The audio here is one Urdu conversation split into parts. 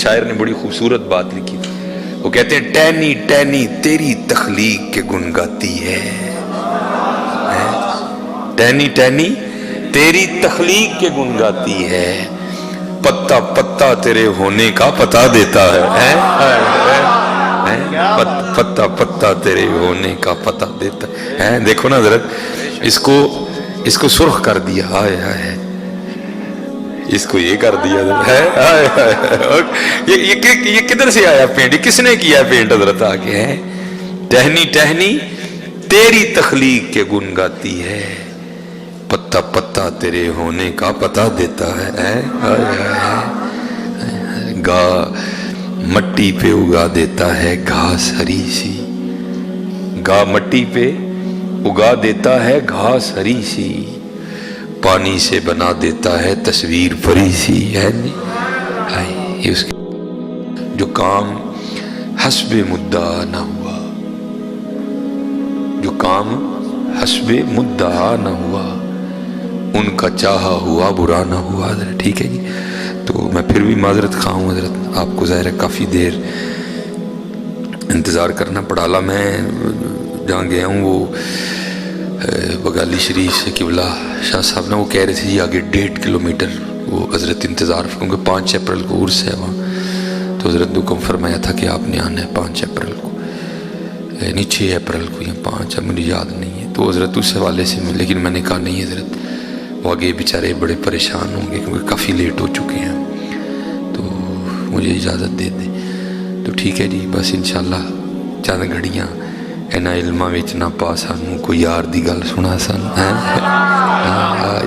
شاعر نے بڑی خوبصورت بات لکھی تھی، وہ کہتے ہیں ٹہنی ٹہنی تیری تخلیق کے گن گاتی ہے، ٹہنی ٹہنی تیری تخلیق کے گن گاتی ہے، پتا پتا تیرے ہونے کا پتا دیتا ہے، پتا پتا تیرے ہونے کا پتا دیتا ہے۔ دیکھو نا حضرت، اس کو سرخ کر دیا، ہائے ہائے، اس کو یہ کر دیا ہے، یہ کدھر سے آیا پینٹ، کس نے کیا پینٹ حضرت آگے ہے؟ ٹہنی ٹہنی تیری تخلیق کے گن گاتی ہے، پتا پتا تیرے ہونے کا پتا دیتا ہے، گا مٹی پہ اگا دیتا ہے گھاس ہری سی، گا مٹی پہ اگا دیتا ہے گھاس ہری سی، پانی سے بنا دیتا ہے تصویر پری سی، ہے یہ اس کے جو کام حسب مدعا نہ ہوا، جو کام حسب مدعا نہ ہوا، ان کا چاہا ہوا برا نہ ہوا۔ ٹھیک ہے جی، تو میں پھر بھی معذرت خواہ ہوں حضرت، آپ کو ظاہر ہے کافی دیر انتظار کرنا پڑا۔ میں جہاں گیا ہوں وہ بگالی شریف سے قبلہ شاہ صاحب نے وہ کہہ رہے تھے جی آگے 1.5 کلومیٹر وہ حضرت انتظار، کیونکہ 5 اپریل کو عرس ہے وہاں، تو حضرت نے حکم فرمایا تھا کہ آپ نے آنا ہے 5 اپریل کو، یعنی 6 اپریل کو یا 5، مجھے یاد نہیں ہے، تو حضرت اس حوالے سے میں، لیکن میں نے کہا نہیں حضرت، وہ آگے بیچارے بڑے پریشان ہوں گے کیونکہ کافی لیٹ ہو چکے ہیں، تو مجھے اجازت دے دیں۔ تو ٹھیک ہے جی، بس انشاءاللہ چند گھڑیاں اینا علمہ ویچنا پا سانوں کوئی یار دی گل سنا سان،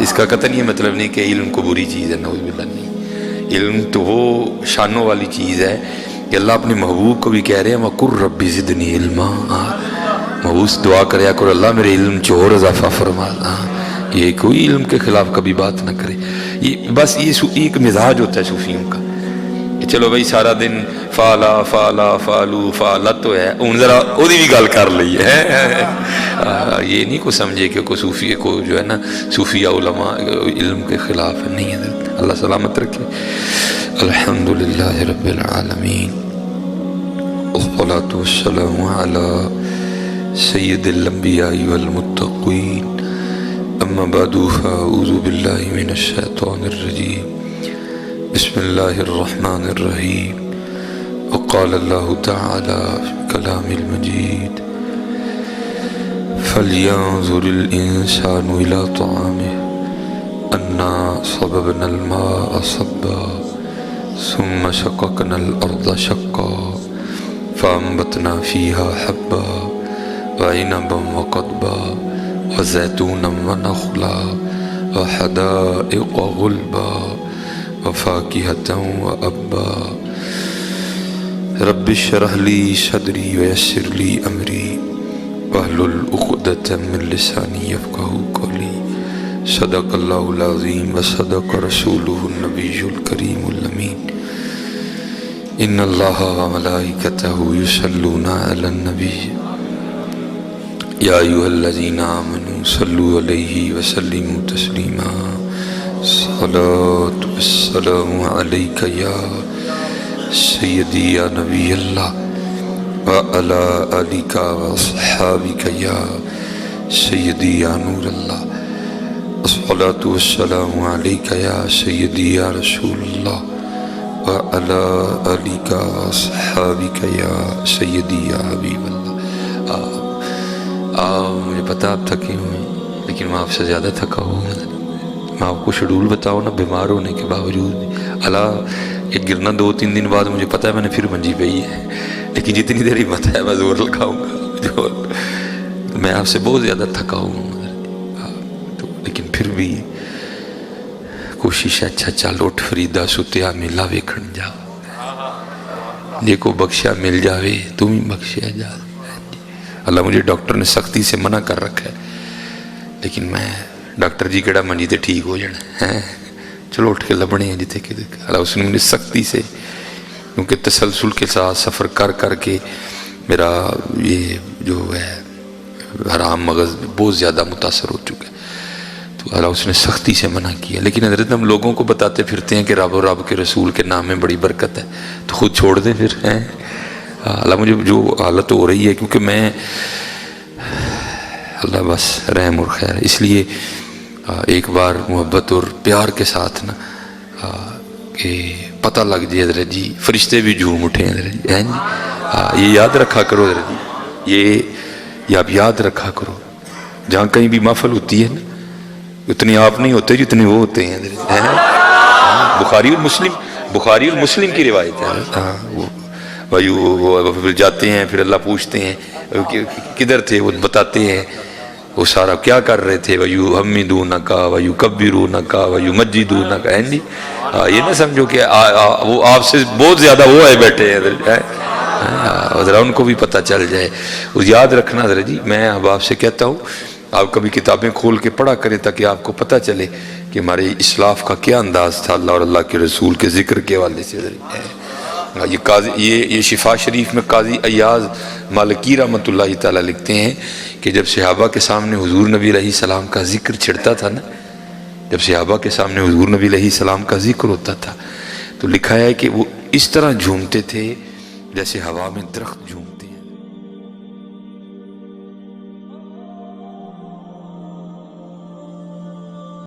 اس کا قطعاً یہ مطلب نہیں کہ علم کو بری چیز ہے، نعوذ باللہ نہیں، علم تو وہ شانوں والی چیز ہے کہ اللہ اپنے محبوب کو بھی کہہ رہے ہیں وَقُرْ رَبِّ زِدْنِي عِلْمًا، محبوب دعا کریا کرو اللہ میرے علم چور اضافہ فرما، یہ کوئی علم کے خلاف کبھی بات نہ کرے، یہ بس یہ ایک مزاج ہوتا ہے صوفیوں کا، چلو بھائی سارا دن فالا فالا فالو فالا تو ہے، ان ذرا وہ بھی گل کر لی ہے، یہ نہیں کو سمجھے کہ کوئی صوفی کو جو ہے نا صوفیہ علماء علم کے خلاف ہے، نہیں ہے، اللہ سلامت رکھے۔ الحمدللہ رب العالمین، والصلاة والسلام علی سید الانبیاء والمتقین، اما بعد فاعوذ باللہ من الشیطان الرجیم، بسم اللہ الرحمن الرحیم، وقال اللہ تعالی فی کلام المجید فَلْيَنْظُرِ الْإِنسَانُ إِلَىٰ طَعَامِهِ أَنَّا صَبَبْنَا الْمَاءَ صَبًّا ثُمَّ شَقَقْنَا الْأَرْضَ شَقًّا فَأَنبَتْنَا فِيهَا حَبًّا وَعِنَبًا وَقَضْبًا وَزَيْتُونًا وَنَخْلًا وَحَدَائِقَ غُلْبًا وَفَاكِهَةً وَأَبًّا رَبِّ اشْرَحْ لِي صَدْرِي وَيَسِّرْ لِي أَمْرِي وَاحْلُلْ عُقْدَةً مِّن لِّسَانِي يَفْقَهُوا قَوْلِي صدق اللہ العظیم وصدق رسولہ النبی الکریم الامین ان اللہ وملائکتہ یصلون علی النبی یا ایھا الذین آمنوا صلوا علیہ وسلموا تسلیما صلاۃ والسلام علیک یا سیدی یا نبی اللہ وعلی آلک واصحابک یا سیدی یا نور اللہ الصلاة والسلام علیک یا سیدی یا رسول اللہ وعلی آلک واصحابک یا سیدی یا حبیب اللہ۔ مجھے پتا آپ تھکے ہوئے ہیں لیکن میں آپ سے زیادہ تھکا ہوں، میں آپ کو شیڈول بتاؤں نا، بیمار ہونے کے باوجود اللہ ایک گرنا 2-3 دن بعد مجھے پتا ہے میں نے پھر منجی پہ ہی ہے، لیکن جتنی دیر ہی پتا ہے میں زور لگاؤں گا، میں آپ سے بہت زیادہ تھکا ہوں، لیکن پھر بھی کوشش ہے اچھا چل اٹھ فریدا ستیا میلہ ویکھن جا، جے کو بخشیا مل جاوے تم ہی بخشیا جا۔ اللہ مجھے ڈاکٹر نے سختی سے منع کر رکھا ہے، لیکن میں ڈاکٹر جی کیڑا منجی تے ٹھیک ہو جانا ہے، چلو اٹھ کے لبنے ہیں جتے کہ اللہ اس نے مجھے سختی سے، کیونکہ تسلسل کے ساتھ سفر کر کر کے میرا یہ جو ہے حرام مغز بہت زیادہ متاثر ہو چکا ہے، تو تو اللہ اس نے سختی سے منع کیا. لیکن حضرت ہم لوگوں کو بتاتے پھرتے ہیں کہ رب اور رب کے رسول کے نام میں بڑی برکت ہے, تو خود چھوڑ دیں پھر ہیں. اللہ مجھے جو حالت ہو رہی ہے, کیونکہ میں اللہ بس رحم اور خیر, اس لیے ایک بار محبت اور پیار کے ساتھ نا کہ پتہ لگ جائے حضرت جی, فرشتے بھی جھوم اٹھے حضرت جی, ہیں جی. یہ یاد رکھا کرو حضرت جی, یہ آپ یاد رکھا کرو. جہاں کہیں بھی محفل ہوتی ہے نا, اتنے آپ نہیں ہوتے جتنے وہ ہوتے ہیں حضرت, ہیں. بخاری المسلم کی روایت ہے. وہ پھر جاتے ہیں, پھر اللہ پوچھتے ہیں کدھر تھے, وہ بتاتے ہیں وہ سارا کیا کر رہے تھے. وَيُحَمِّدُونَكَ وَيُكَبِّرُونَكَ وَيُمَجِّدُونَكَ, ہیں جی. یہ نہ سمجھو کہ وہ آپ سے بہت زیادہ وہ ہے بیٹھے ہیں, ذرا ان کو بھی پتہ چل جائے. یاد رکھنا حضرت جی, میں اب آپ سے کہتا ہوں آپ کبھی کتابیں کھول کے پڑھا کریں تاکہ آپ کو پتہ چلے کہ ہمارے اسلاف کا کیا انداز تھا اللہ اور اللہ کے رسول کے ذکر کے حوالے سے. یہ شفا شریف میں قاضی ایاز مالکی رحمۃ اللہ تعالیٰ لکھتے ہیں کہ جب صحابہ کے سامنے حضور نبی علیہ السلام کا ذکر چھڑتا تھا نا, جب صحابہ کے سامنے حضور نبی علیہ السلام کا ذکر ہوتا تھا, تو لکھا ہے کہ وہ اس طرح جھومتے تھے جیسے ہوا میں درخت جھوم.